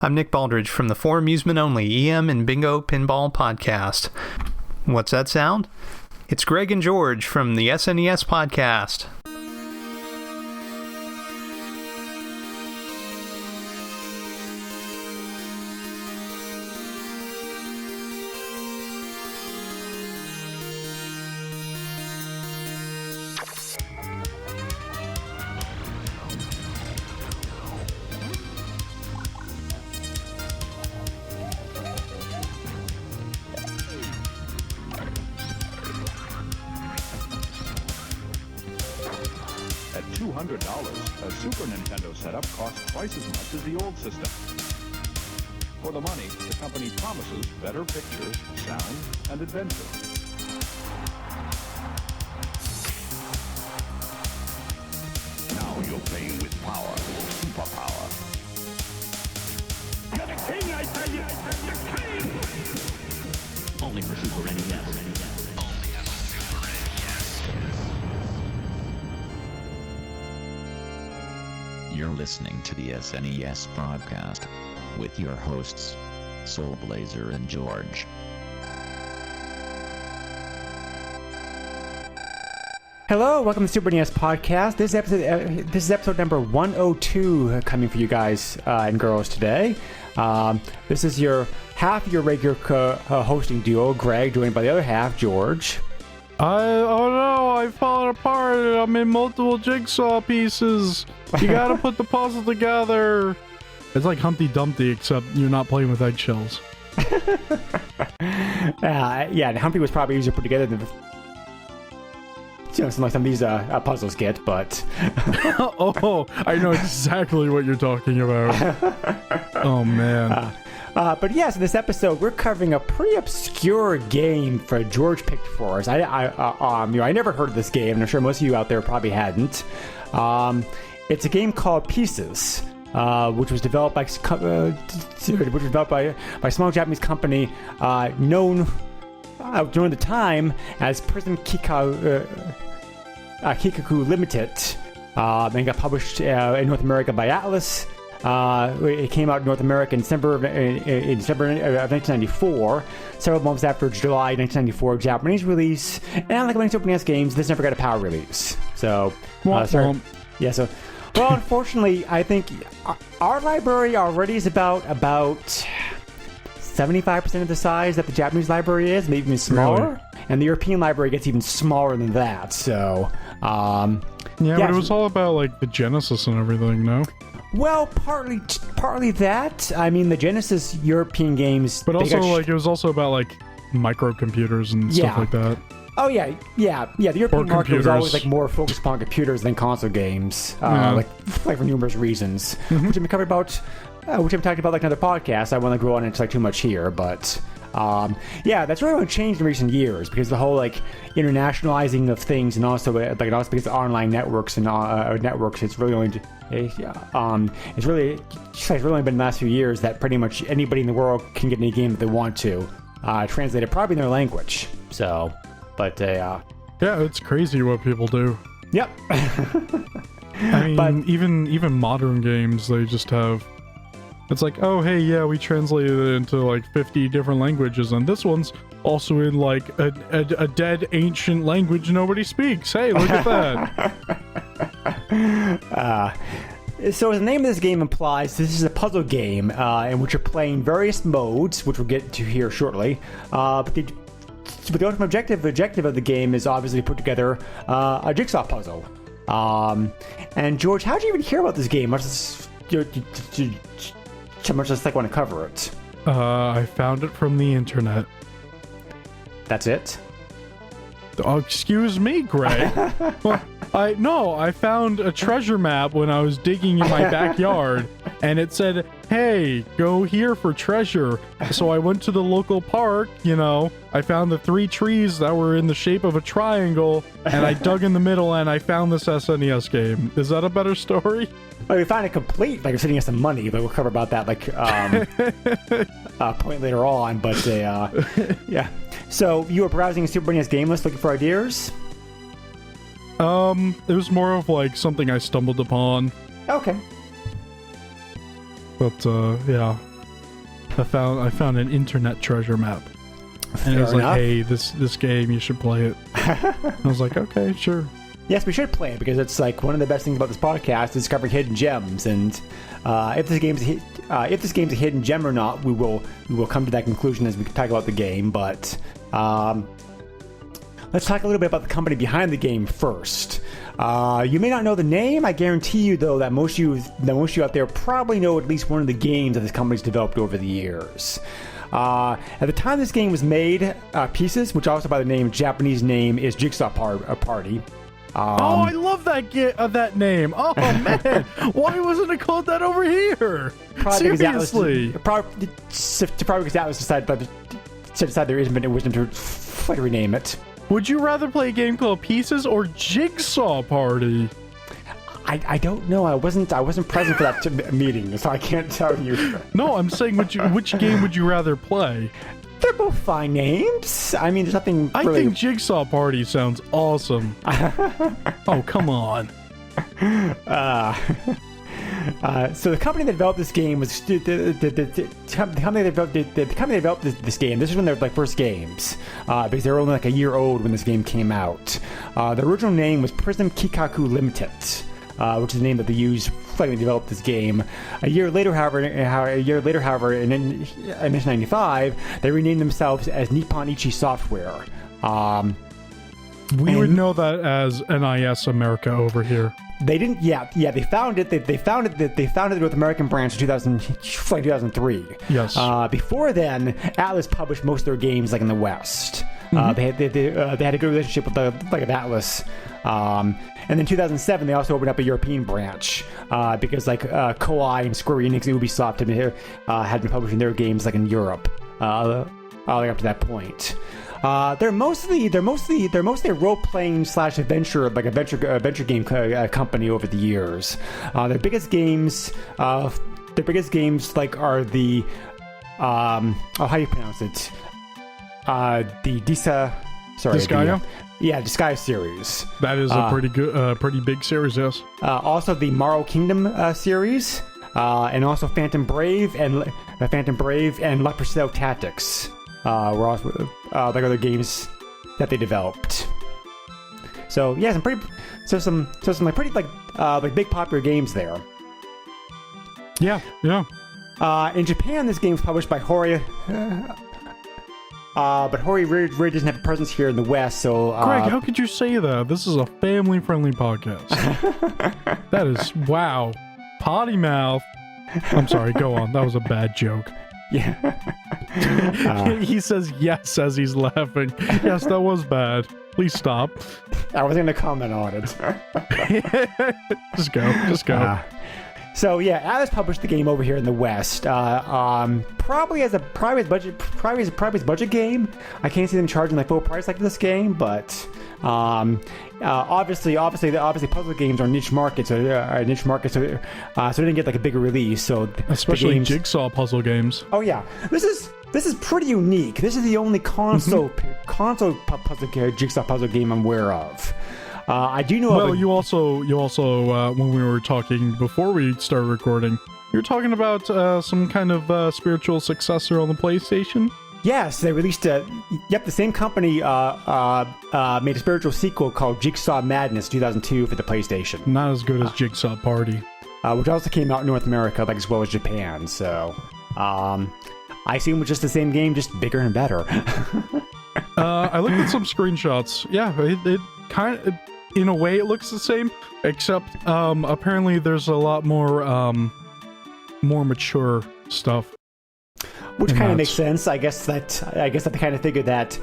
I'm Nick Baldridge from the For Amusement Only EM and Bingo Pinball Podcast. What's that sound? It's Greg and George from the SNES Podcast. $200, a Super Nintendo setup costs twice as much as the old system. For the money, the company promises better pictures, sound, and adventure. Now you're playing with power, superpower. You're the king, I tell you! The king! Only for Super NES. You're listening to the SNES broadcast with your hosts, Soulblazer and George. Hello, welcome to the Super NES podcast. This is episode number 102 coming for you guys and girls today. This is your half of your regular hosting duo, Greg, joined by the other half, George. Oh no, I fallen apart. I'm in multiple jigsaw pieces. You gotta put the puzzle together. It's like Humpty Dumpty, except you're not playing with eggshells. Yeah, Humpty was probably easier to put together than something like some of these puzzles get, but... Oh, I know exactly what you're talking about. Oh, man. But yes, in this episode, we're covering a pretty obscure game for George picked for us. I never heard of this game, and I'm sure most of you out there probably hadn't. It's a game called Pieces, which was developed by a small Japanese company known during the time as Prism Kikaku Limited, and got published in North America by Atlas. It came out in North America in December of 1994, several months after July 1994 Japanese release. And like many Super NES games, this never got a PAL release. So, well, unfortunately, I think our library already is about 75% of the size that the Japanese library is, maybe even smaller. Really? And the European library gets even smaller than that. So, but it was all about like the Genesis and everything, no? Well, partly that. I mean, the Genesis European games, but also it was also about like microcomputers and stuff like that. Oh yeah. The European market was always like more focused upon computers than console games, like for numerous reasons, which I've covered about, which I've talked about like in other podcasts. I won't go on into like too much here, but that's really only changed in recent years because the whole like internationalizing of things, and also because of online networks and networks, it's really only it's really only been the last few years that pretty much anybody in the world can get any game that they want to, translated probably in their language. So, but it's crazy what people do. Yep. I mean, even modern games, they just have. It's like, oh, hey, yeah, we translated it into like 50 different languages, and this one's also in like a dead ancient language nobody speaks. Hey, look at that. So as the name of this game implies, this is a puzzle game in which you're playing various modes, which we'll get to here shortly. But the ultimate objective of the game is obviously to put together a jigsaw puzzle. And George, how did you even hear about this game? How much does like want to cover it? I found it from the internet. That's it? Oh, excuse me, Greg. Well, I found a treasure map when I was digging in my backyard, and it said, hey, go here for treasure. So I went to the local park, I found the 3 trees that were in the shape of a triangle, and I dug in the middle, and I found this SNES game. Is that a better story? Well, we find it complete, like you're sending us some money, but we'll cover about that point later on. But yeah. So you were browsing Super NES game list looking for ideas? It was more of like something I stumbled upon. Okay. But yeah. I found an internet treasure map. And it was like, hey, this game, you should play it. I was like, okay, sure. Yes, we should play it because it's like one of the best things about this podcast is discovering hidden gems. And if this game's a hidden gem or not, we will come to that conclusion as we talk about the game. But let's talk a little bit about the company behind the game first. You may not know the name. I guarantee you, though, that most of you out there probably know at least one of the games that this company's developed over the years. At the time this game was made, Pieces, which also by the Japanese name is Jigsaw Party. I love that name. Oh man, why wasn't it called that over here? Seriously, probably because that was decided there isn't been a wisdom to rename it. Would you rather play a game called Pieces or Jigsaw Party? I don't know. I wasn't present for that meeting, so I can't tell you. No, I'm saying which game would you rather play? They're both fine names. I mean, there's nothing. I think Jigsaw Party sounds awesome. Oh, come on. So the company that developed this game was the company that developed this game. This is one of their first games because they were only like a year old when this game came out. The original name was Prism Kikaku Limited, which is the name that they used when they developed this game. A year later, however, in 1995, they renamed themselves as Nippon Ichi Software. We would know that as NIS America over here. They didn't. Yeah. They founded the North American branch in 2003. Yes. Before then, Atlas published most of their games in the West. Mm-hmm. They had a good relationship with Atlas. And then 2007, they also opened up a European branch because Koei and Square Enix and Ubisoft had been publishing their games in Europe up to that point. They're mostly a role-playing / adventure game company over the years. Their biggest games are the how do you pronounce it? The Disgaea? Disgaea series. That is a pretty big series, yes. Also the Morrow Kingdom series, and also Phantom Brave and Leprechaun Tactics. Were also other games that they developed. So yeah, some pretty big popular games there. Yeah. In Japan, this game was published by Hori, but Hori really doesn't have a presence here in the West. So Greg, how could you say that? This is a family-friendly podcast. That is wow, potty mouth. I'm sorry. Go on. That was a bad joke. Yeah. He says yes as he's laughing. Yes, that was bad. Please stop. I wasn't going to comment on it. Just go. So yeah, Atlas published the game over here in the West. Probably as a private budget game. I can't see them charging full price like this game, but obviously puzzle games are niche markets, so they didn't get a bigger release. So especially jigsaw puzzle games. Oh yeah, this is pretty unique. This is the only console puzzle jigsaw puzzle game I'm aware of. I do know. Well, you also when we were talking before we started recording, you were talking about some kind of spiritual successor on the PlayStation. Yes, they released the same company made a spiritual sequel called Jigsaw Madness 2002 for the PlayStation. Not as good as Jigsaw Party. Which also came out in North America, as well as Japan. So, I assume it was just the same game, just bigger and better. I looked at some screenshots. Yeah, it kind of, in a way, it looks the same, except apparently there's a lot more mature stuff. Which kind of makes sense. I guess that they kind of figured that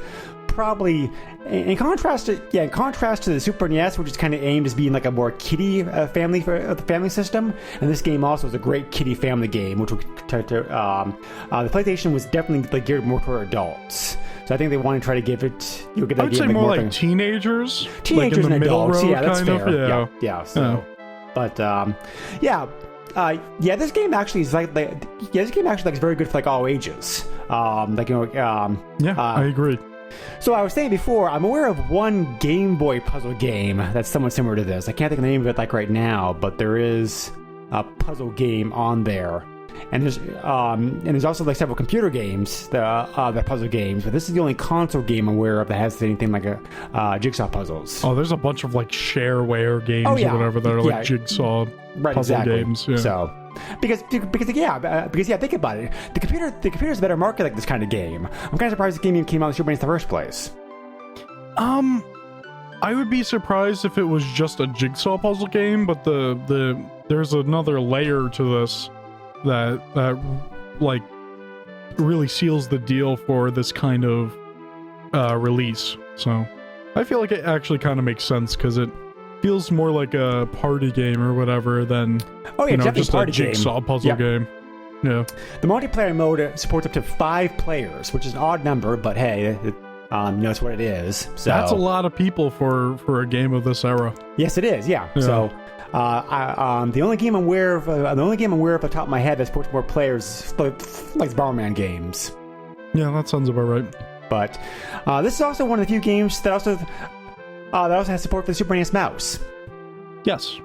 probably in contrast to the Super NES, which is kind of aimed as being a more kiddie family system, and this game also is a great kiddie family game, which the PlayStation was definitely geared more toward adults. So I think they want to try to give it. I would say more like teenagers. Teenagers and adults. Yeah, that's fair. Yeah. So, but this game actually is is very good for all ages. I agree. So I was saying before, I'm aware of one Game Boy puzzle game that's somewhat similar to this. I can't think of the name of it right now, but there is a puzzle game on there. and there's also like several computer games, the puzzle games, but this is the only console game I'm aware of that has anything like a jigsaw puzzles. Oh, there's a bunch of like shareware games or whatever that are like jigsaw puzzle games. Yeah. So. Because think about it. The computer's a better market like this kind of game. I'm kind of surprised this game even came out on Super NES in the first place. I would be surprised if it was just a jigsaw puzzle game, but there's another layer to this that like really seals the deal for this kind of release. So I feel like it actually kind of makes sense because it feels more like a party game or whatever than just a jigsaw puzzle game. Yeah. The multiplayer mode supports up to 5 players, which is an odd number, but hey, it's what it is. So that's a lot of people for a game of this era. Yes, it is. Yeah. So the only game I'm aware of, off the top of my head that supports more players, like Bomberman games. Yeah, that sounds about right. But this is also one of the few games that also has support for the Super NES mouse. Yes.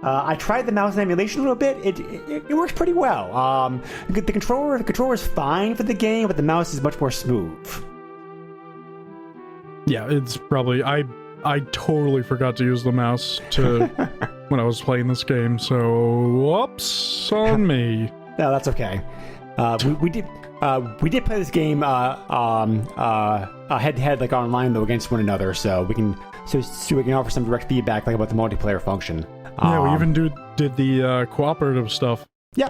I tried the mouse in emulation a little bit. It works pretty well. The controller is fine for the game, but the mouse is much more smooth. Yeah, it's probably I totally forgot to use the mouse when I was playing this game. So whoops on me. No, that's okay. We did play this game head to head, like online though, against one another. So we can offer some direct feedback, like about the multiplayer function. Yeah, we even did the cooperative stuff. Yeah.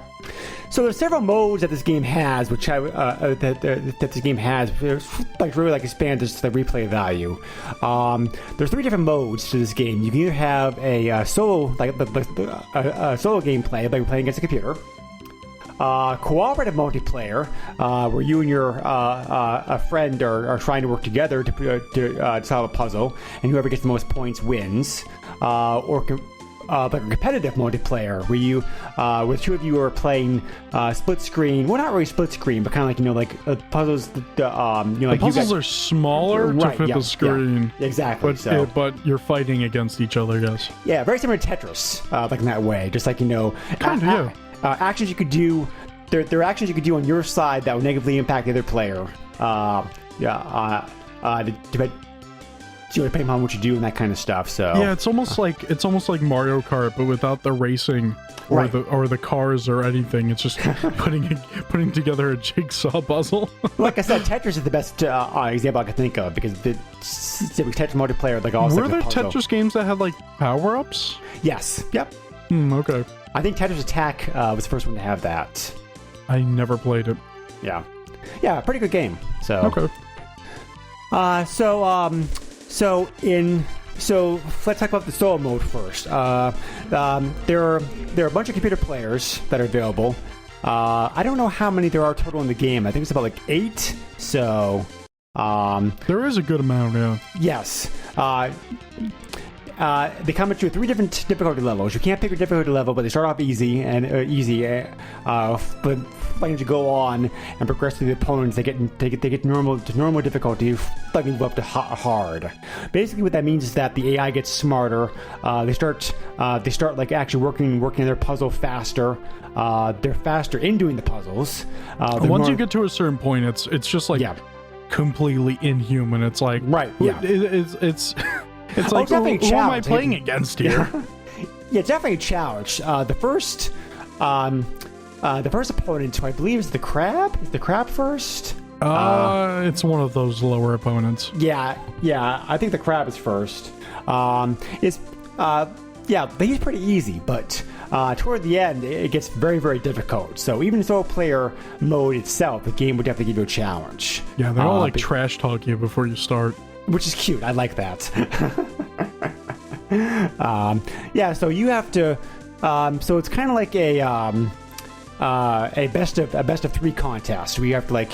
So there's several modes that this game has, which that this game has, like really like expand just the replay value. There's 3 different modes to this game. You can either have a solo solo gameplay, like playing against a computer. Cooperative multiplayer, where you and your a friend are trying to work together to solve a puzzle, and whoever gets the most points wins. Like a competitive multiplayer, where you, with 2 of you are playing split screen. Well, not really split screen, but kind of like puzzles. The puzzles are smaller to fit the screen. Yeah, exactly. But you're fighting against each other, guys. Yeah, very similar to Tetris, like in that way. Just like actions you could do. There are actions you could do on your side that would negatively impact the other player. Depending on what you do and that kind of stuff. So yeah, it's almost like Mario Kart, but without the racing or the cars or anything. It's just putting together a jigsaw puzzle. Like I said, Tetris is the best example I could think of, because the Tetris multiplayer, like also were there Tetris games that had like power ups? Yes. Yep. Okay. I think Tetris Attack was the first one to have that. I never played it. Yeah, pretty good game. So okay. So let's talk about the solo mode first. There are a bunch of computer players that are available. I don't know how many there are total in the game. I think it's about like 8. So there is a good amount, yeah. Yes. They come at you with 3 different difficulty levels. You can't pick your difficulty level, but they start off easy, but as you go on and progress through the opponents, they get normal difficulty, like move up to hard. Basically, what that means is that the AI gets smarter. They start like actually working their puzzle faster. They're faster in doing the puzzles. Once you get to a certain point, it's just like completely inhuman. It's like It's like, who am I playing against here? Yeah, definitely a challenge. The first opponent, who I believe is the crab. Is the crab first? It's one of those lower opponents. Yeah. I think the crab is first. He's pretty easy, but toward the end, it gets very, very difficult. So even in solo player mode itself, the game would definitely give you a challenge. Yeah, they all trash talk you before you start. Which is cute. I like that. So you have to. So it's kind of like a best of 3 contest. We have to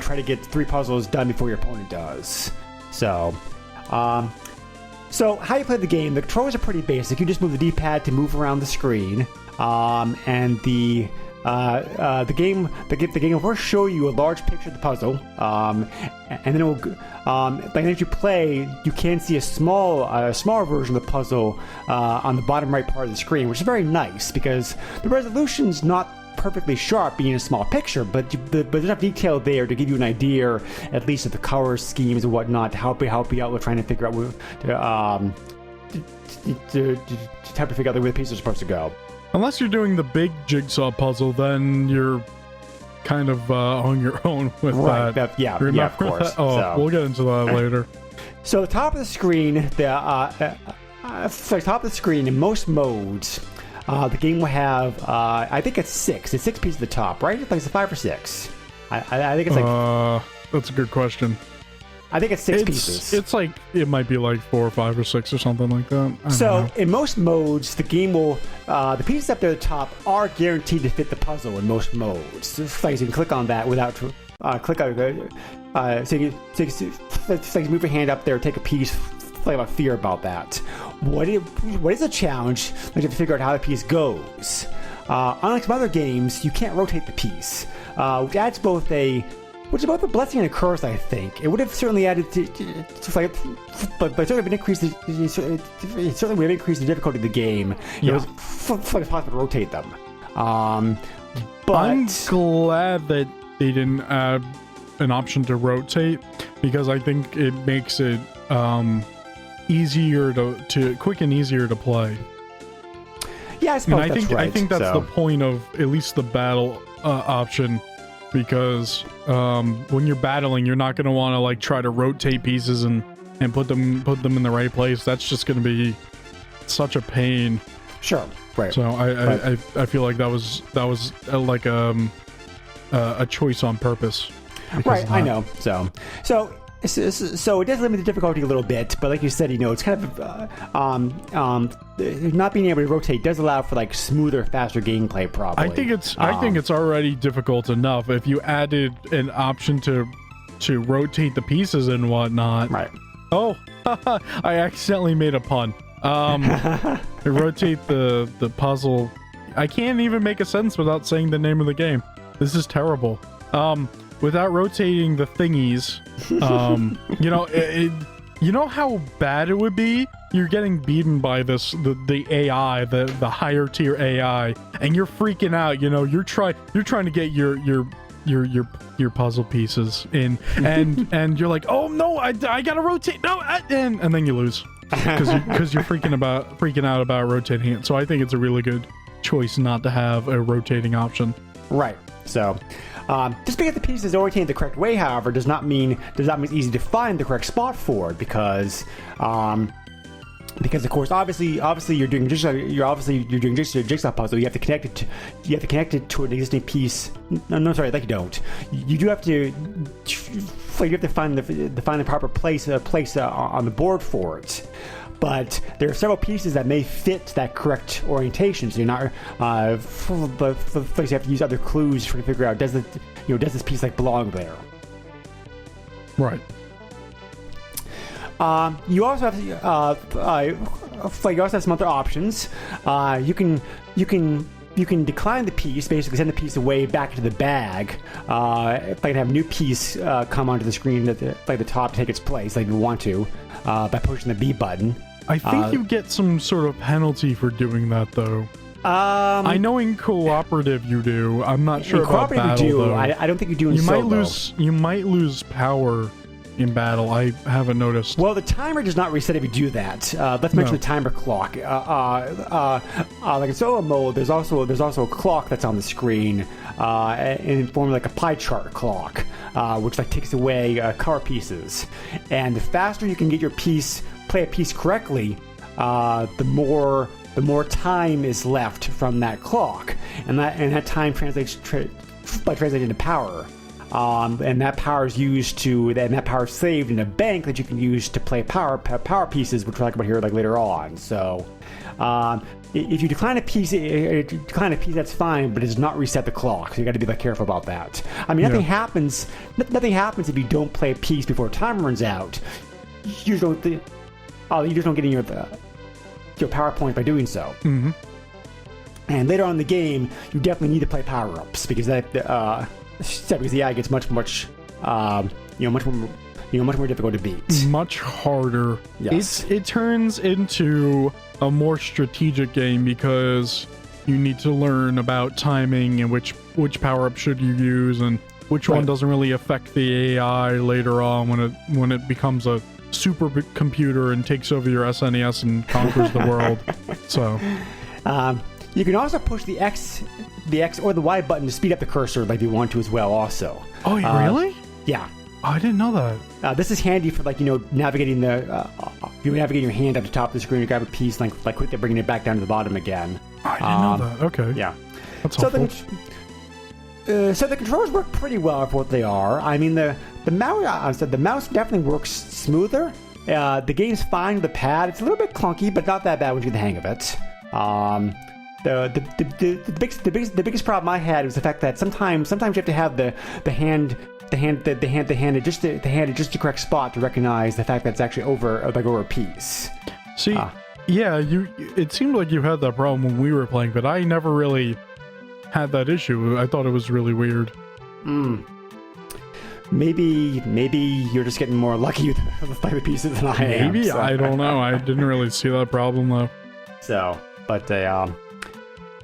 try to get 3 puzzles done before your opponent does. So how you play the game? The controls are pretty basic. You just move the D-pad to move around the screen, and the the game will first show you a large picture of the puzzle, and then it will. But as you play, you can see a smaller version of the puzzle on the bottom right part of the screen, which is very nice because the resolution's not perfectly sharp, being a small picture, but there's enough detail there to give you an idea, at least of the color schemes and whatnot, to help you out with trying to figure out where the pieces are supposed to go. Unless you're doing the big jigsaw puzzle, then you're kind of on your own with that. Yeah, of course. We'll get into that later. So the top of the screen, in most modes, the game will have, I think it's 6. It's 6 pieces at the top, right? Like it's 5 or 6. I think it's like... that's a good question. I think it's 6 pieces. It's like, it might be like 4 or 5 or 6 or something like that. So in most modes, the game will, the pieces up there at the top are guaranteed to fit the puzzle in most modes. So you can click on that without, so you move your hand up there, take a piece, play about fear about that. What is a challenge? Like you have to figure out how the piece goes. Unlike some other games, you can't rotate the piece, which adds both a blessing and a curse, I think. It would have certainly added but certainly would increase it certainly would have increased the difficulty of the game. Yeah. It was possible to rotate them. But I'm glad that they didn't add an option to rotate, because I think it makes it easier to quick and easier to play. Yeah, I suppose that's right. I think that's the point of at least the battle option, because when you're battling, you're not going to want to like try to rotate pieces and put them in the right place. That's just going to be such a pain. Sure, right. So I feel like that was like a choice on purpose. Right, I know. So it does limit the difficulty a little bit, but like you said, it's kind of not being able to rotate does allow for like smoother, faster gameplay. Probably. I think it's already difficult enough. If you added an option to rotate the pieces and whatnot. Right. Oh, I accidentally made a pun. Rotate the puzzle. I can't even make a sentence without saying the name of the game. This is terrible. Without rotating the thingies, you know how bad it would be? You're getting beaten by the AI, the higher tier AI, and you're freaking out. You're trying to get your puzzle pieces in, and you're like, oh no, I gotta rotate, no, and then you lose because you're freaking out about rotating it. So I think it's a really good choice not to have a rotating option. Right. So. Just because the piece is oriented the correct way, however, does not mean it's easy to find the correct spot for it, because of course, obviously you're doing jigsaw puzzle. You have to connect it to an existing piece. No, sorry, like you don't. You do have to. You have to find the proper place on the board for it. But there are several pieces that may fit that correct orientation, so you're not. But you have to use other clues to figure out does this piece like belong there. Right. You also have some other options. You can decline the piece, basically send the piece away back into the bag. If I can have a new piece come onto the screen at the top to take its place, like you want to, by pushing the B button. I think you get some sort of penalty for doing that, though. I know in cooperative you do. I'm not sure about battle, you do. though. I don't think you do in solo. You might lose power in battle. I haven't noticed. Well, the timer does not reset if you do that. Let's mention the timer clock. Like in solo mode, there's also a clock that's on the screen, in form of like a pie chart clock, which like takes away color pieces. And the faster you can get your play a piece correctly, the more time is left from that clock, and that time translates into power. And that power is that power is saved in a bank that you can use to play power pieces, which we'll talk about here like later on. So, if you decline a piece, that's fine, but it does not reset the clock. So you got to be careful about that. I mean, nothing happens if you don't play a piece before time runs out. You just don't get in your power point by doing so. Mm-hmm. And later on in the game, you definitely need to play power-ups because because the AI gets much more difficult to beat. Much harder. Yes. It turns into a more strategic game because you need to learn about timing and which power-up should you use and which one doesn't really affect the AI later on when it becomes a supercomputer and takes over your SNES and conquers the world. So you can also push the X or the Y button to speed up the cursor like you want to as well also. Oh, really? Yeah. Oh, I didn't know that. This is handy for navigating if you navigate your hand up the top of the screen, you grab a piece like quickly bringing it back down to the bottom again. I didn't know that. Okay. Yeah. That's helpful. So the controls work pretty well for what they are. I mean, the mouse definitely works smoother. The game's fine with the pad. It's a little bit clunky, but not that bad once you get the hang of it. The biggest problem I had was the fact that sometimes you have to have the hand at just the correct spot to recognize the fact that it's actually over a piece. See, yeah, it seemed like you had that problem when we were playing, but I never really had that issue. I thought it was really weird. Maybe you're just getting more lucky with the pieces than I am. Maybe, I don't know. I didn't really see that problem though. So, but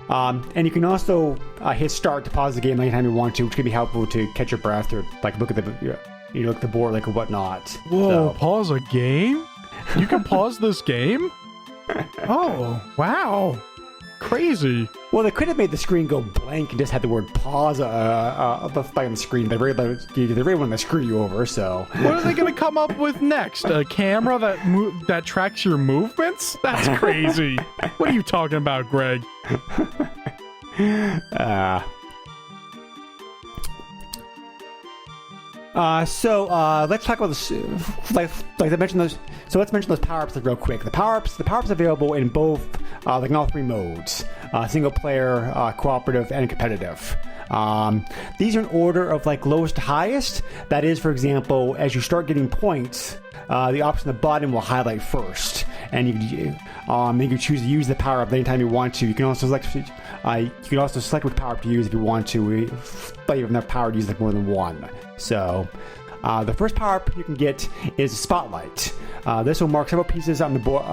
and you can also hit start to pause the game anytime you want to, which can be helpful to catch your breath or look at the look at the board or whatnot. Whoa! So. Pause a game? You can pause this game? Oh wow! Crazy. Well, they could have made the screen go blank and just had the word pause on the screen. They really want to screw you over. So what are they going to come up with next? A camera that tracks your movements? That's crazy. What are you talking about, Greg? Let's talk about this. Like I mentioned those. So let's mention those power-ups real quick. The power-ups available in both, in all three modes: single player, cooperative, and competitive. These are in order of lowest to highest. That is, for example, as you start getting points, the option at the bottom will highlight first, and you can choose to use the power-up anytime you want to. You can also select which power-up to use if you want to, but you have enough power to use more than one. So, the first power-up you can get is a spotlight. This will mark several pieces on the board,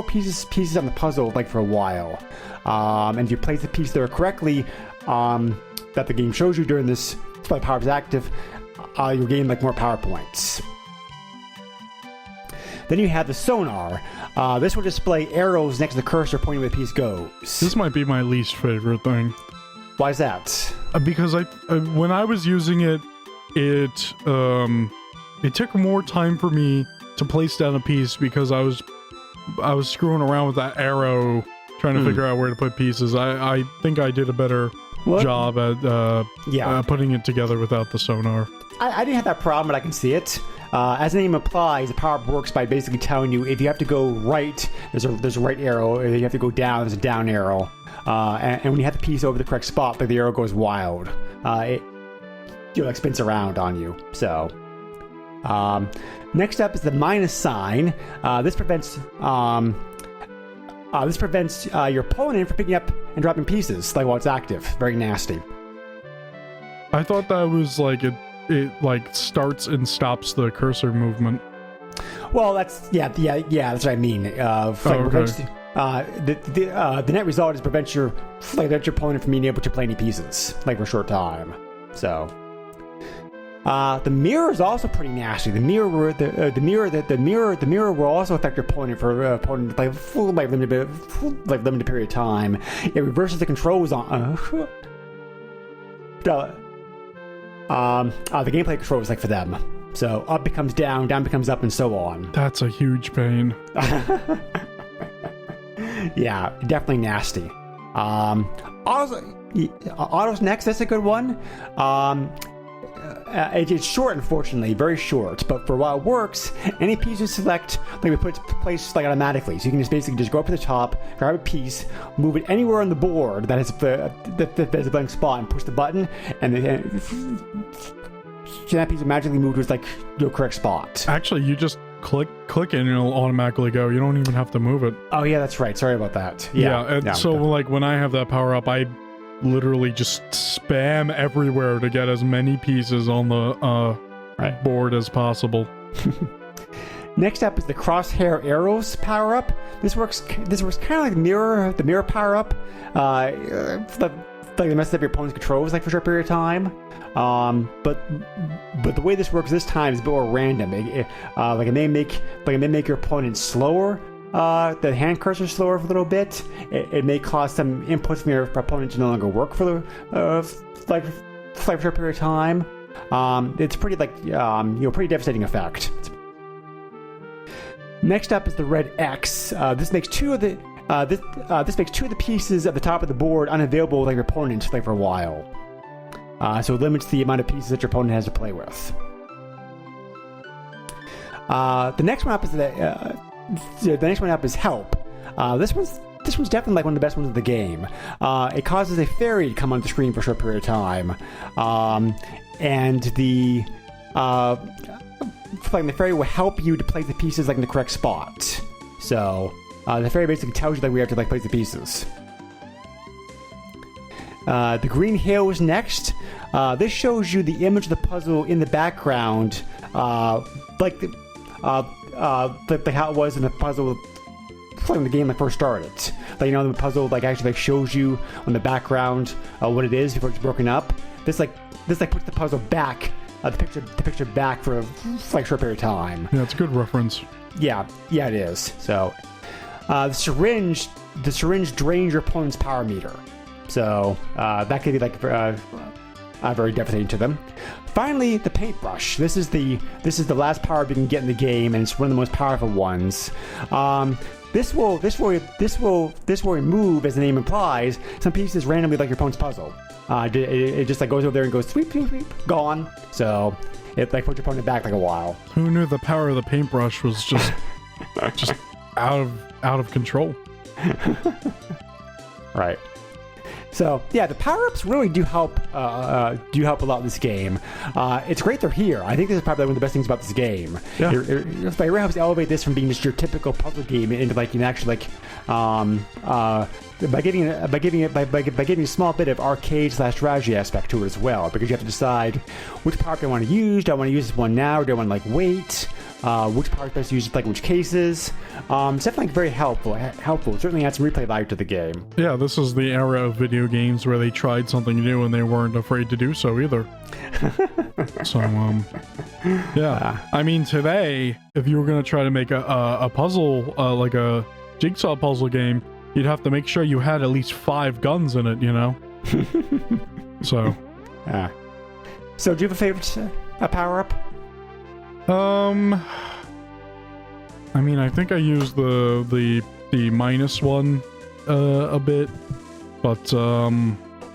pieces on the puzzle for a while. And if you place the piece there correctly, that the game shows you during this power-up is active, you'll gain more power points. Then you have the sonar. This will display arrows next to the cursor pointing where the piece goes. This might be my least favorite thing. Why is that? Because when I was using it, it took more time for me to place down a piece because I was screwing around with that arrow trying to figure out where to put pieces. I think I did a better job at putting it together without the sonar. I didn't have that problem, but I can see it. As the name implies, the power-up works by basically telling you if you have to go right, there's a right arrow. If you have to go down, there's a down arrow. And when you have the piece over the correct spot, the arrow goes wild. It spins around on you. So, next up is the minus sign. This prevents your opponent from picking up and dropping pieces while it's active. Very nasty. I thought that was it starts and stops the cursor movement. Well, that's that's what I mean. The net result is prevent your opponent from being able to play any pieces for a short time. So, the mirror is also pretty nasty. The mirror will also affect your opponent for limited period of time. It reverses the controls on. The gameplay controls for them. So up becomes down, down becomes up, and so on. That's a huge pain. Yeah, definitely nasty. Auto's next. That's a good one. It's short, unfortunately, very short. But for while it works, any piece you select, we put it in place automatically. So you can just go up to the top, grab a piece, move it anywhere on the board that has a blank spot, and push the button, and that piece will magically move to its your correct spot. Actually, you just click it and it'll automatically go. You don't even have to move it. Oh yeah, that's right. Sorry about that. So like when I have that power up, I literally just spam everywhere to get as many pieces on the board as possible. Next up is the crosshair arrows power up. This works kind of like the mirror power up. Like it messes up your opponent's controls like for a short period of time. But the way this works this time is a bit more random. It may make your opponent slower. The hand cursor slower for a little bit. It may cause some inputs from your opponent to no longer work for a short period of time. It's pretty pretty devastating effect. Next up is the red X. This makes two of the pieces at the top of the board unavailable to your opponent for a while. So it limits the amount of pieces that your opponent has to play with. The next one up is help. This one's definitely like one of the best ones of the game. It causes a fairy to come on the screen for a short period of time, and the fairy will help you to place the pieces in the correct spot. So the fairy basically tells you where you have to place the pieces. The green hail is next. This shows you the image of the puzzle in the background, like how it was in the puzzle when the game first started. The puzzle actually shows you on the background what it is before it's broken up. This puts the puzzle back, the picture back for a short period of time. Yeah, it's a good reference. Yeah, it is. So the syringe drains your opponent's power meter. So that could be very devastating to them. Finally, the paintbrush. This is the last power up you can get in the game, and it's one of the most powerful ones. This will remove, as the name implies, some pieces randomly your opponent's puzzle. It just goes over there and goes sweep, sweep, sweep, gone. So it puts your opponent back a while. Who knew the power of the paintbrush was just out of control? Right. So yeah, the power-ups really do help a lot in this game. It's great they're here. I think this is probably one of the best things about this game. Yeah. It really helps elevate this from being just your typical puzzle game into you can actually by giving a small bit of arcade/strategy aspect to it as well, because you have to decide which power-up do I want to use. Do I want to use this one now, or do I want to wait? Which power best to use in which cases. It's definitely very helpful. It certainly adds some replay value to the game. Yeah, this is the era of video games where they tried something new and they weren't afraid to do so either. So, yeah. I mean, today, if you were going to try to make a puzzle, like a jigsaw puzzle game, you'd have to make sure you had at least 5 guns in it, So. So, do you have a favorite power-up? I mean, I think I used the minus one a bit, but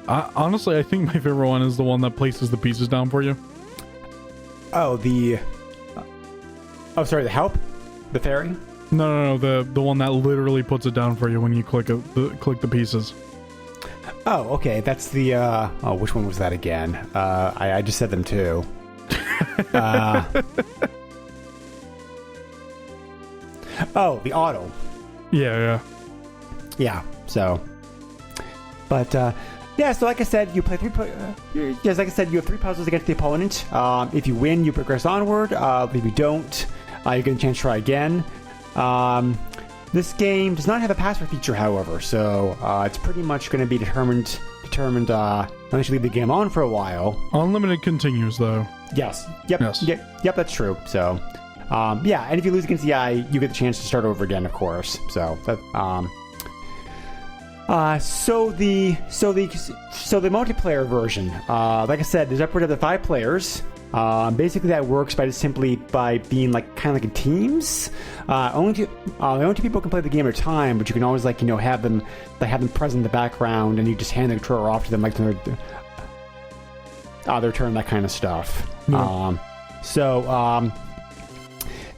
honestly, I think my favorite one is the one that places the pieces down for you. Oh, the help, the fairy. No, the one that literally puts it down for you when you click the pieces. Oh, okay, that's the which one was that again? I just said them too. The auto. Yeah. So, but so like I said, you play you have 3 puzzles against the opponent. If you win, you progress onward. If you don't, you get a chance to try again. This game does not have a password feature, however, so it's pretty much going to be determined unless you leave the game on for a while. Unlimited continues, though. Yes. Yep. That's true. So, and if you lose against the eye, you get the chance to start over again, of course. So that. So the multiplayer version, like I said, there's upward of 5 players. Basically, that works by being kind of in teams. Only 2 people can play the game at a time, but you can always have them present in the background, and you just hand the controller off to them their turn, that kind of stuff. Yeah.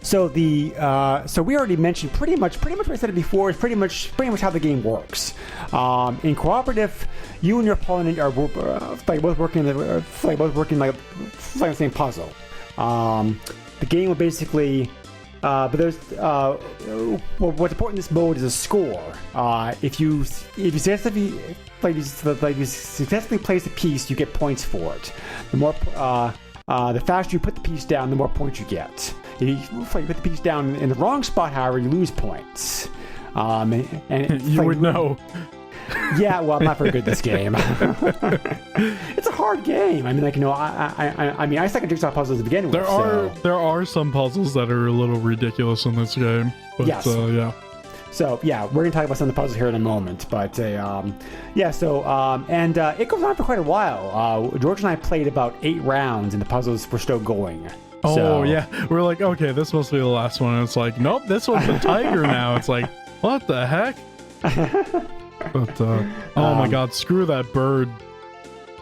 So we already mentioned pretty much what I said before is pretty much how the game works. In cooperative, you and your opponent are both working the same puzzle. The game will basically But there's what's important in this mode is a score. If you successfully place a piece, you get points for it. The more the faster you put the piece down, the more points you get. If you put the piece down in the wrong spot, however, you lose points. And you would know. Yeah, well, I'm not very good at this game. It's a hard game. I mean, like, you know, I suck at jigsaw puzzles to begin with. There are some puzzles that are a little ridiculous in this game. But, yes. Yeah. So, yeah, we're going to talk about some of the puzzles here in a moment. But, it goes on for quite a while. George and I played about 8 rounds, and the puzzles were still going. Oh, so, yeah. We're like, okay, this must be the last one. And it's like, nope, this one's a tiger now. It's like, what the heck? But, oh my god, screw that bird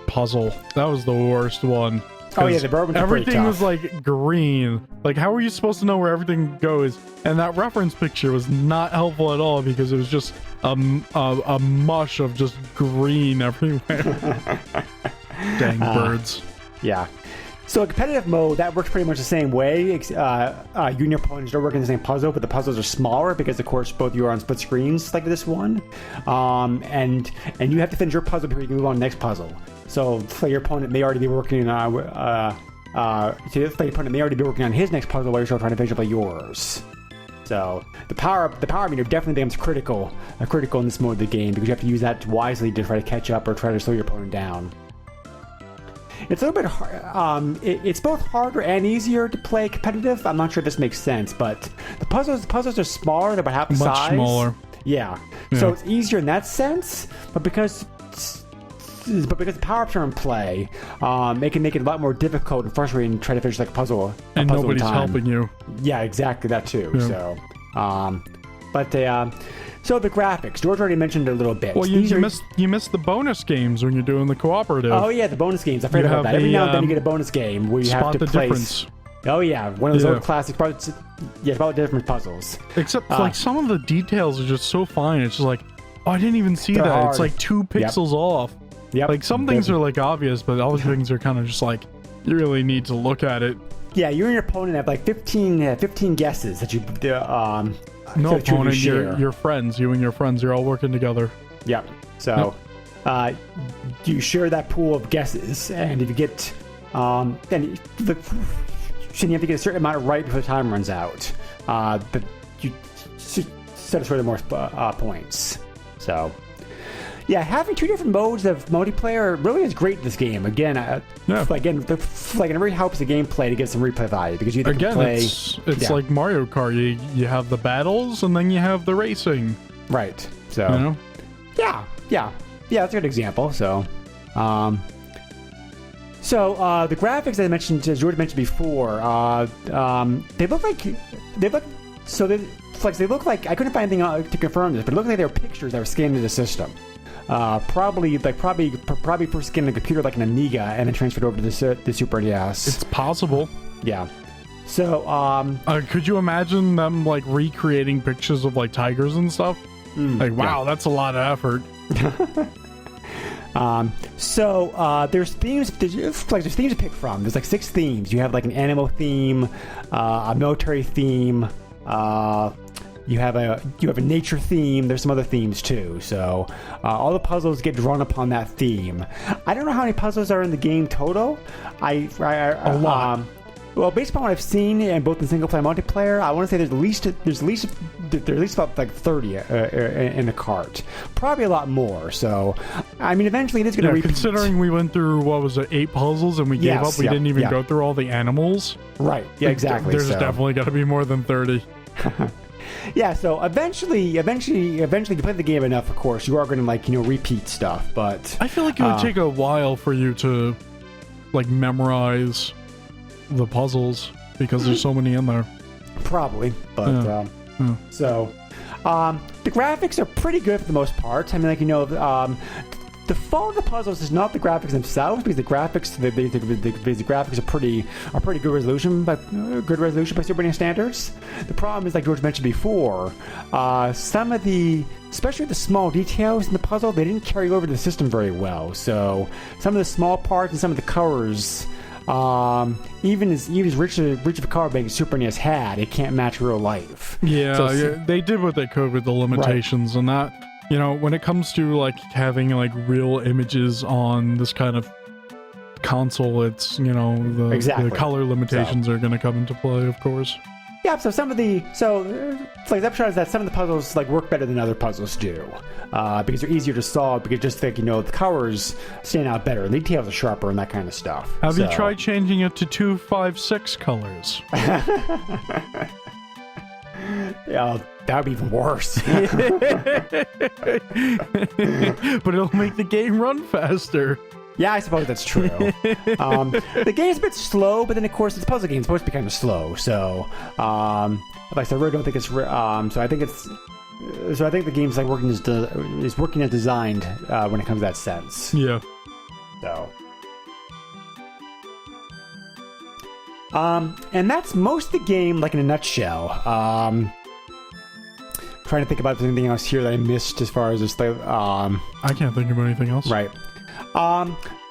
puzzle. That was the worst one. Oh yeah, the bird was everything was like green. Like, how are you supposed to know where everything goes? And that reference picture was not helpful at all because it was just a mush of just green everywhere. Dang birds. Yeah. So in competitive mode, that works pretty much the same way. You and your opponents don't work in the same puzzle, but the puzzles are smaller because, of course, both you are on split screens like this one. And you have to finish your puzzle before you can move on to the next puzzle. So your opponent may already be working on his next puzzle while you're still trying to finish up yours. So the power meter definitely becomes critical in this mode of the game because you have to use that wisely to try to catch up or try to slow your opponent down. It's a little bit hard. It's both harder and easier to play competitive. I'm not sure if this makes sense, but the puzzles are smaller. They're about half the size. Much smaller. Yeah. So it's easier in that sense, but because the power-ups are in play, it can make it a lot more difficult and frustrating to try to finish like a puzzle. And nobody's helping you. Yeah, exactly that too. Yeah. So, so the graphics, George already mentioned it a little bit. Well, you missed the bonus games when you're doing the cooperative. Oh yeah, the bonus games. I forgot about that. Every now and then you get a bonus game where you have to place. Difference. Oh yeah, one of those old classic parts. Yeah, about the different puzzles. Except like some of the details are just so fine. It's just like, oh, I didn't even see that. Hard. It's like 2 pixels off. Yep. Like some things are like obvious, but other things are kind of just like you really need to look at it. Yeah, you and your opponent have like 15 guesses that you No opponent, you're friends. You and your friends, you're all working together. Yep. So, you share that pool of guesses, and if you get, then you have to get a certain amount right before the time runs out. But you set aside more points. So, yeah, having 2 different modes of multiplayer really is great in this game. Again, it really helps the gameplay to get some replay value because you can play. It's like Mario Kart. You have the battles and then you have the racing. Right. So. Yeah, that's a good example. So, the graphics that I mentioned, as George mentioned before, they look like I couldn't find anything to confirm this, but it looked like they were pictures that were scanned into the system. Probably first scanned on a computer like an Amiga and then transferred over to the Super NES. It's possible. Yeah. So, could you imagine them like recreating pictures of like tigers and stuff? Wow, that's a lot of effort. There's themes to pick from. There's like 6 themes. You have like an animal theme, a military theme, you have a nature theme. There's some other themes too. So all the puzzles get drawn upon that theme. I don't know how many puzzles are in the game total. A lot. Well, based upon what I've seen in both the single player and multiplayer, I want to say there's at least about like 30 in the cart. Probably a lot more. So, I mean, eventually it is going to repeat. Considering we went through 8 puzzles and we gave up, we didn't even go through all the animals. Right. Yeah. Exactly. There's definitely got to be more than 30. Yeah, so eventually, you play the game enough, of course, you are going to, repeat stuff, but... I feel like it would take a while for you to, memorize the puzzles, because there's so many in there. Probably, but, So, the graphics are pretty good for the most part. I mean, the fault of the puzzles is not the graphics themselves, because the graphics are pretty good resolution by Super NES standards. The problem is, like George mentioned before, some of especially the small details in the puzzle, they didn't carry over to the system very well. So some of the small parts and some of the colors even as rich of a card bank as Super NES had, it can't match real life. Yeah, they did what they could with the limitations, and that, when it comes to like having like real images on this kind of console, it's the color limitations are going to come into play, of course. Yeah, so the upshot is that some of the puzzles like work better than other puzzles do, because they're easier to solve. Because just think, the colors stand out better, and the details are sharper, and that kind of stuff. Have you tried changing it to 2, 5, 6 colors? Yeah, that would be even worse. But it'll make the game run faster. Yeah, I suppose that's true. The game's a bit slow, but then of course it's a puzzle game. It's supposed to be kind of slow. So, like I said, I really don't think it's. So I think the game's like working as designed when it comes to that sense. Yeah. So. And that's most of the game, like in a nutshell. Trying to think about if there's anything else here that I missed as far as this. I can't think of anything else. Right.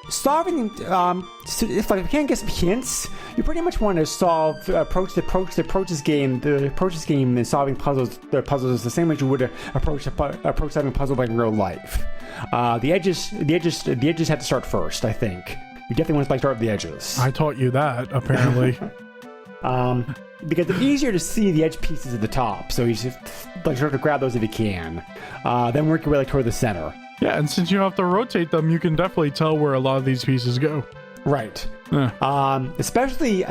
Solving, so if you can't get some hints, you pretty much want to approach this game and solving puzzles the same way you would approach solving a puzzle like in real life. The edges have to start first, I think. You definitely want to start with the edges. I taught you that, apparently. Because it's easier to see the edge pieces at the top, so you just start to grab those if you can. Then work your way toward the center. Yeah, and since you have to rotate them, you can definitely tell where a lot of these pieces go. Right. Yeah. Especially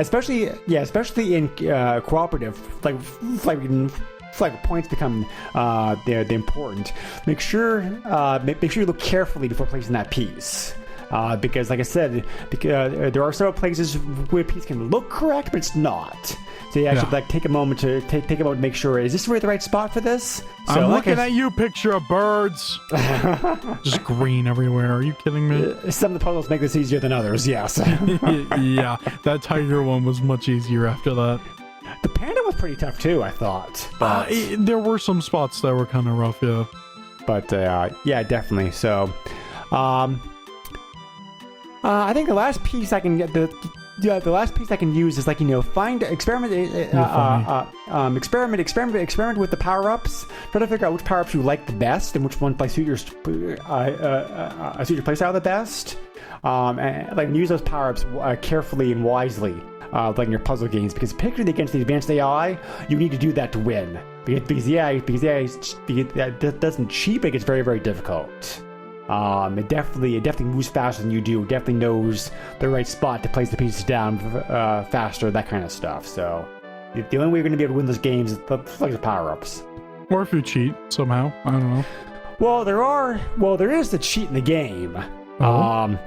in cooperative, like points become they're important. Make sure you look carefully before placing that piece. Because, like I said, there are several places where a piece can look correct, but it's not. So you actually take a moment to make sure, is this really the right spot for this? So, I'm looking at you, picture of birds. Just green everywhere. Are you kidding me? Some of the puzzles make this easier than others, yes. Yeah, that tiger one was much easier after that. The panda was pretty tough too, I thought. But there were some spots that were kind of rough, yeah. But yeah, definitely. So, I think the last piece I can get the last piece I can use is experiment with the power-ups. Try to figure out which power-ups you like the best and which ones suit your playstyle the best. And use those power-ups carefully and wisely, in your puzzle games, because particularly against the advanced AI, you need to do that to win. Because that doesn't cheat, but it gets very, very difficult. It definitely moves faster than you do. It definitely knows the right spot to place the pieces down faster, that kind of stuff. So the only way you're going to be able to win those games is the power-ups. Or if you cheat somehow, I don't know. Well, there is the cheat in the game. Oh.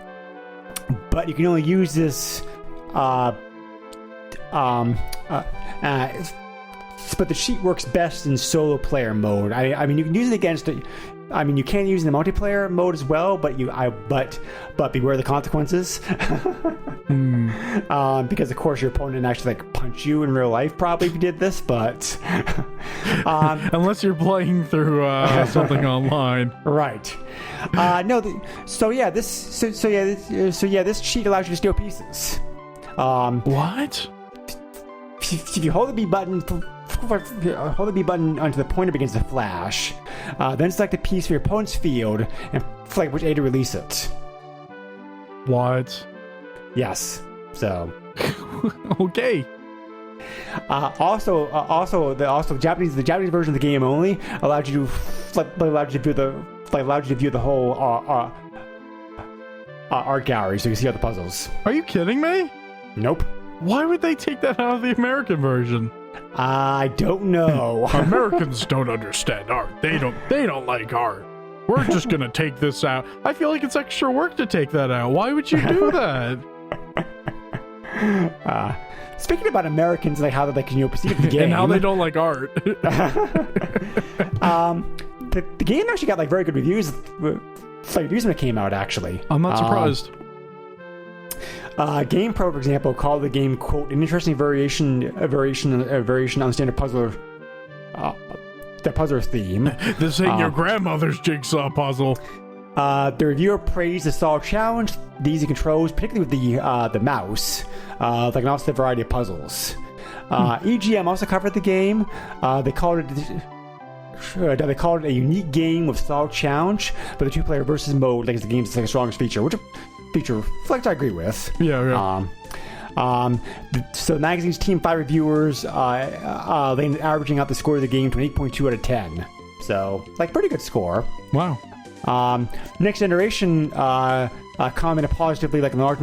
But you can only use this. But the cheat works best in solo player mode. I mean, you can use it against it. I mean, you can use it in the multiplayer mode as well, but beware the consequences. Because of course your opponent actually punch you in real life probably if you did this, but unless you're playing through something online, right? This cheat allows you to steal pieces. What? If you hold the B button. Hold the B button onto the pointer begins to flash. Then select a piece for your opponent's field and select which A to release it. What? Yes. So. Okay. Also, the Japanese version of the game only allowed you to view the whole art gallery, so you can see all the puzzles. Are you kidding me? Nope. Why would they take that out of the American version? I don't know. Americans don't understand art. They don't like art. We're just gonna take this out. I feel like it's extra work to take that out. Why would you do that? Speaking about Americans, how they perceive the game and how they don't like art. The game actually got very good reviews. Reviews when it came out. Actually, I'm not surprised. GamePro, for example, called the game, quote, an interesting variation on the standard puzzler theme. This ain't your grandmother's jigsaw puzzle. The reviewer praised the solid challenge, the easy controls, particularly with the mouse, like also the variety of puzzles. EGM also covered the game. They called it a unique game with solid challenge, but the two-player versus mode like the game's like strongest feature, which I agree with. Yeah. So the magazine's Team 5 reviewers, they ended averaging out the score of the game to an 8.2 out of 10. So, like, pretty good score. Wow. Next Generation commented positively, like in the large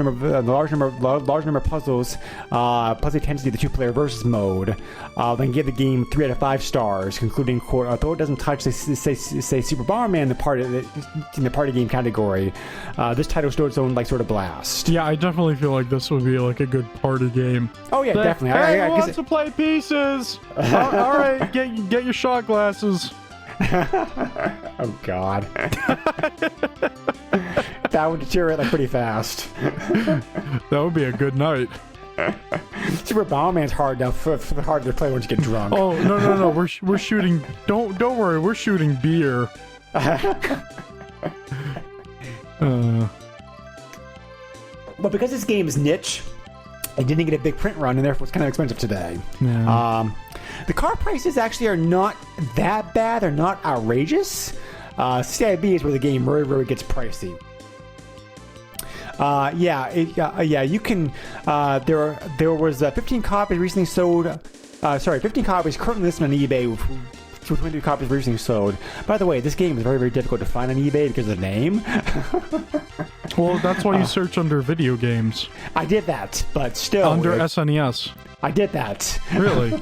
number of puzzles, plus the intensity of the two-player versus mode. Then give the game 3 out of 5 stars, concluding, quote, although it doesn't touch say Super Bomberman in the party game category, this title still its own like sort of blast. Yeah, I definitely feel like this would be like a good party game. Oh yeah, definitely. Hey, I want to play pieces. All right, get your shot glasses. Oh God. That would deteriorate like pretty fast. That would be a good night. Super Bomberman's hard to play once you get drunk. Oh no! We're shooting. Don't worry. We're shooting beer. But because this game is niche, it didn't get a big print run, and therefore it's kind of expensive today. Yeah. The car prices actually are not that bad. They're not outrageous. CIB is where the game really gets pricey. You can. There was 15 copies recently sold. 15 copies currently listed on eBay. 23 copies recently sold. By the way, this game is very, very difficult to find on eBay because of the name. Well, that's why you search under video games. I did that, but still. Under SNES. I did that. Really?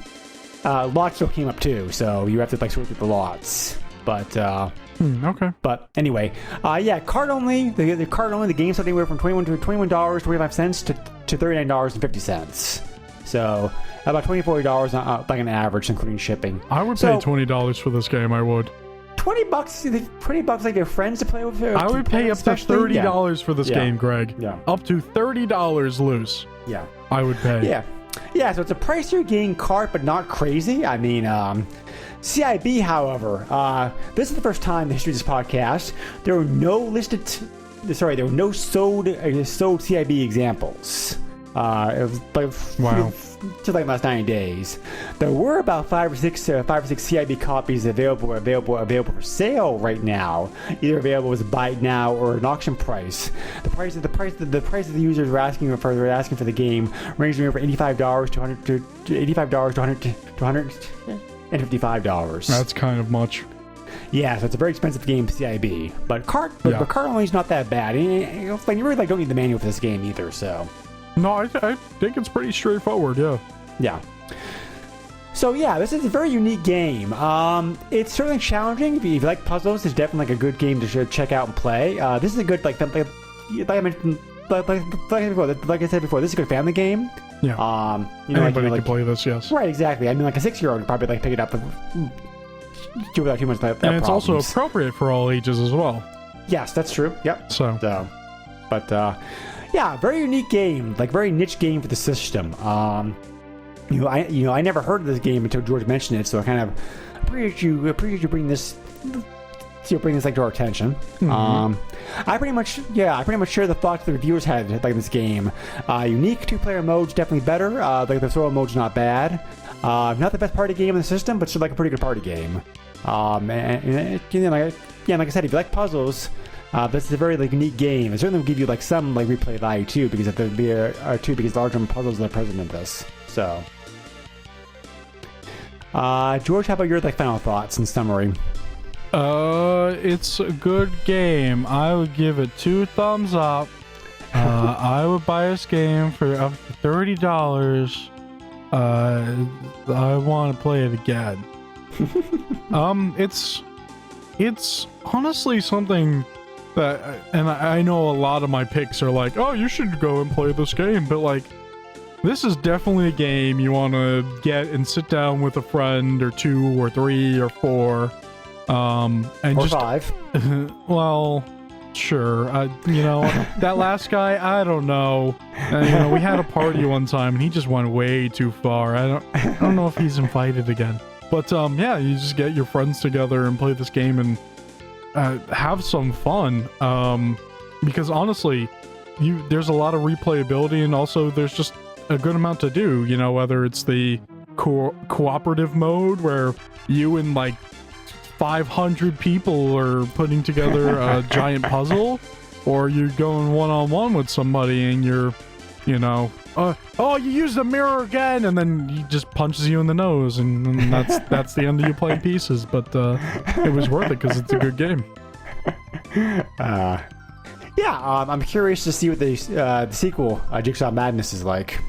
Lots still came up too, so you have to like sort through the lots. But okay. But anyway, card only. The card only. The game sold anywhere from $21.25 to $39.50. So about $24 like an average, including shipping. I would pay $20 for this game. I would. $20 like your friends to play with. I would pay up to $30 for this game, Greg. Yeah. Up to $30 loose. Yeah. I would pay. Yeah. Yeah, so it's a pricier game cart, but not crazy. I mean, CIB, however, this is the first time in the history of this podcast there were no sold CIB examples. It was like just like the last 90 days. There were about five or six CIB copies available for sale right now. Either available as a buy it now or an auction price. The price that the users were asking for the game ranged from $85 to $155. That's kind of much. Yeah, so it's a very expensive game, CIB. But cart only is not that bad. You really don't need the manual for this game either. So. No, I think it's pretty straightforward, yeah. Yeah. So yeah, this is a very unique game. It's certainly challenging. If you like puzzles, it's definitely like a good game to check out and play. This is a good like I mentioned, like I said before, this is a good family game. Yeah. Anybody can play this, yes. Right, exactly. I mean, like a 6-year-old could probably like pick it up without too much problems. And it's also appropriate for all ages as well. Yes, that's true. Yep. But yeah, very unique game, like very niche game for the system. I never heard of this game until George mentioned it, so I kind of appreciate you bring this like to our attention. Mm-hmm. I pretty much share the thoughts the reviewers had like this game. Unique 2-player mode's definitely better. Like the solo mode's not bad. Not the best party game in the system, but still like a pretty good party game. Like I said, if you like puzzles. This is a very like unique game. It certainly will give you like some like replay value too, because there be because large number of puzzles are present in this. So, George, how about your like final thoughts and summary? It's a good game. I would give it 2 thumbs up. I would buy this game for up to $30. I want to play it again. It's honestly something. And I know a lot of my picks are like, oh, you should go and play this game, but like, this is definitely a game you want to get and sit down with a friend or 2 or 3 or 4, and or just 5. Well, sure. That last guy, I don't know. We had a party one time and he just went way too far. I don't know if he's invited again. But you just get your friends together and play this game and have some fun, because honestly, there's a lot of replayability, and also there's just a good amount to do. You know, whether it's the cooperative mode where you and like 500 people are putting together a giant puzzle, or you're going one-on-one with somebody and you're, you know, oh, you used the mirror again, and then he just punches you in the nose, and that's the end of you playing pieces. But it was worth it because it's a good game. I'm curious to see what the sequel, Jigsaw Madness, is like.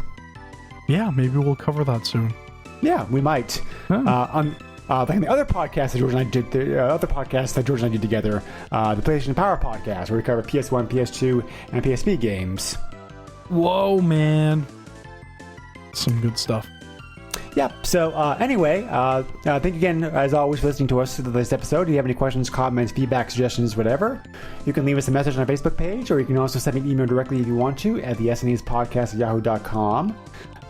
Yeah, maybe we'll cover that soon. Yeah, we might. Like the other podcast that George and I did, together, the PlayStation Power podcast, where we cover PS1, PS2, and PSP games. Whoa, man. Some good stuff. Yeah, so anyway, thank you again, as always, for listening to us through this episode. If you have any questions, comments, feedback, suggestions, whatever, you can leave us a message on our Facebook page, or you can also send me an email directly if you want to at the SNESpodcast@yahoo.com.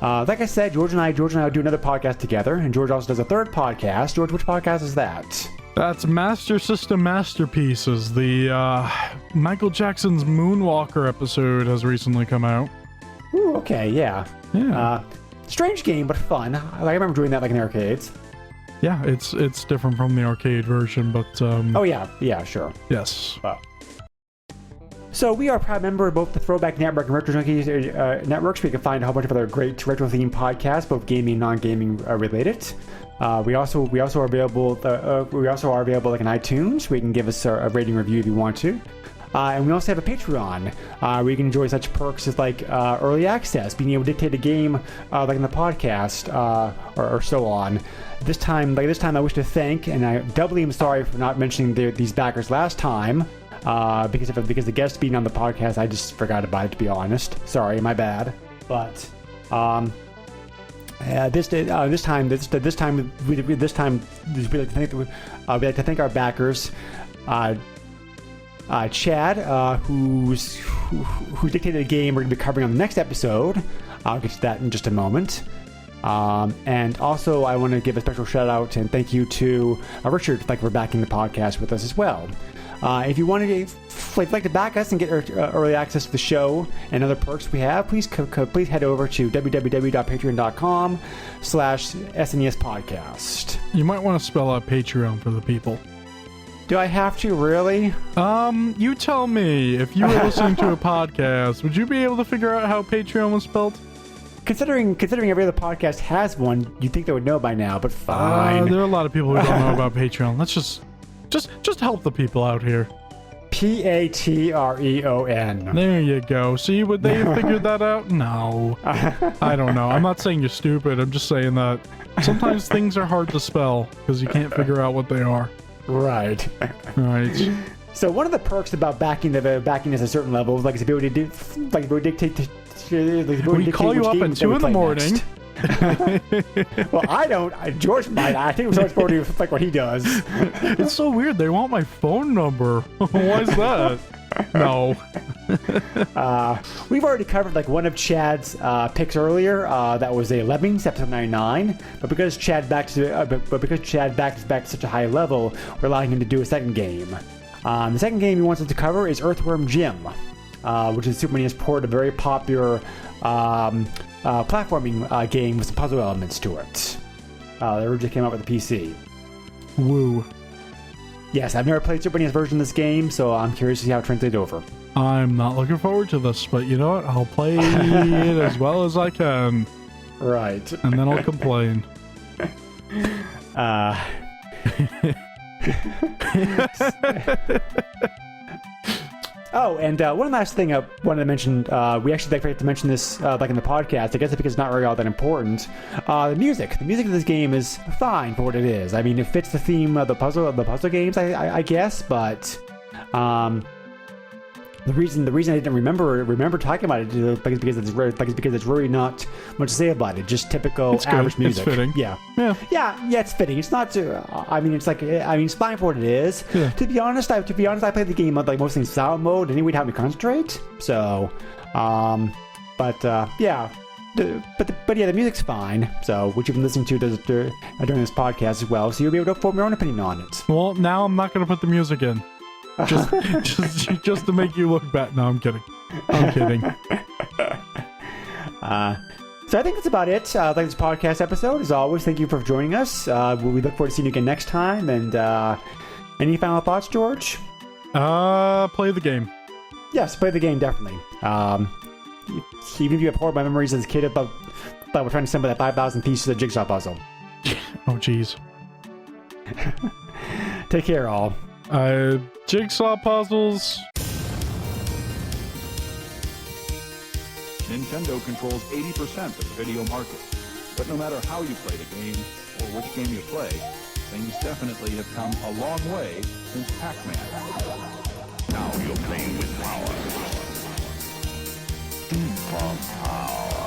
Like I said, George and I do another podcast together, and George also does a third podcast. George, which podcast is that? That's Master System Masterpieces. The Michael Jackson's Moonwalker episode has recently come out. Ooh, okay, yeah. Strange game, but fun. I remember doing that like in the arcades. Yeah, it's different from the arcade version, but... Oh, yeah, sure. Yes. So we are a proud member of both the Throwback Network and Retro Junkies networks, where you can find a whole bunch of other great retro-themed podcasts, both gaming and non-gaming related. We also are available. We also are available like in iTunes, where you can give us a rating review if you want to. And we also have a Patreon, where you can enjoy such perks as like early access, being able to dictate a game like in the podcast, or so on. This time, I wish to thank, and I doubly am sorry for not mentioning these backers last time. Because the guest being on the podcast, I just forgot about it, to be honest. Sorry, my bad. But this time we'd like to thank our backers. Chad, who dictated a game we're going to be covering on the next episode. I'll get to that in just a moment. And also, I want to give a special shout out and thank you to Richard, for backing the podcast with us as well. If you want to like to back us and get early access to the show and other perks we have, please head over to www.patreon.com/SNES podcast. You might want to spell out Patreon for the people. Do I have to, really? You tell me. If you were listening to a podcast, would you be able to figure out how Patreon was spelled? Considering every other podcast has one, you'd think they would know by now, but fine. There are a lot of people who don't know about Patreon. Let's just help the people out here. Patreon. There you go. See, would they have figured that out? No. I don't know. I'm not saying you're stupid. I'm just saying that sometimes things are hard to spell because you can't figure out what they are. Right. Right. So one of the perks about backing at a certain level, like is the ability to dictate. We call you up at 2 in the morning. Well, I don't. George might. I think George will do like what he does. It's so weird. They want my phone number. Why is that? No. We've already covered one of Chad's picks earlier. That was a Lemmings episode 99. But because Chad backed to such a high level, we're allowing him to do a second game. The second game he wants us to cover is Earthworm Jim, which is Super NES port of a very popular platforming game with some puzzle elements to it. They originally came out with the PC. Woo. Yes, I've never played Super NES version of this game, so I'm curious to see how it translates over. I'm not looking forward to this, but you know what? I'll play it as well as I can. Right. And then I'll complain. Oh, and one last thing I wanted to mention. We actually forgot to mention this in the podcast. I guess it's because it's not really all that important. The music of this game is fine for what it is. I mean, it fits the theme of the puzzle games, I guess. But the reason I didn't remember talking about it is because it's really not much to say about it. Just typical average music. It's fitting. Yeah, it's fitting. It's not. It's fine for what it is. Yeah. To be honest, I played the game on mostly in sound mode, and it would help me concentrate. So, the music's fine. So, which you've been listening to during this podcast as well. So you'll be able to form your own opinion on it. Well, now I'm not going to put the music in. just to make you look bad. No, I'm kidding. I'm kidding. So I think that's about it. Like this podcast episode. As always, thank you for joining us. We look forward to seeing you again next time. And any final thoughts, George? Play the game. Yes, play the game, definitely. Even if you have horrible memories as a kid about we're trying to assemble that 5,000 pieces of jigsaw puzzle. Oh, jeez. Take care, all. Jigsaw puzzles. Nintendo controls 80% of the video market. But no matter how you play the game, or which game you play, things definitely have come a long way since Pac-Man. Now you're playing with power. Deep power.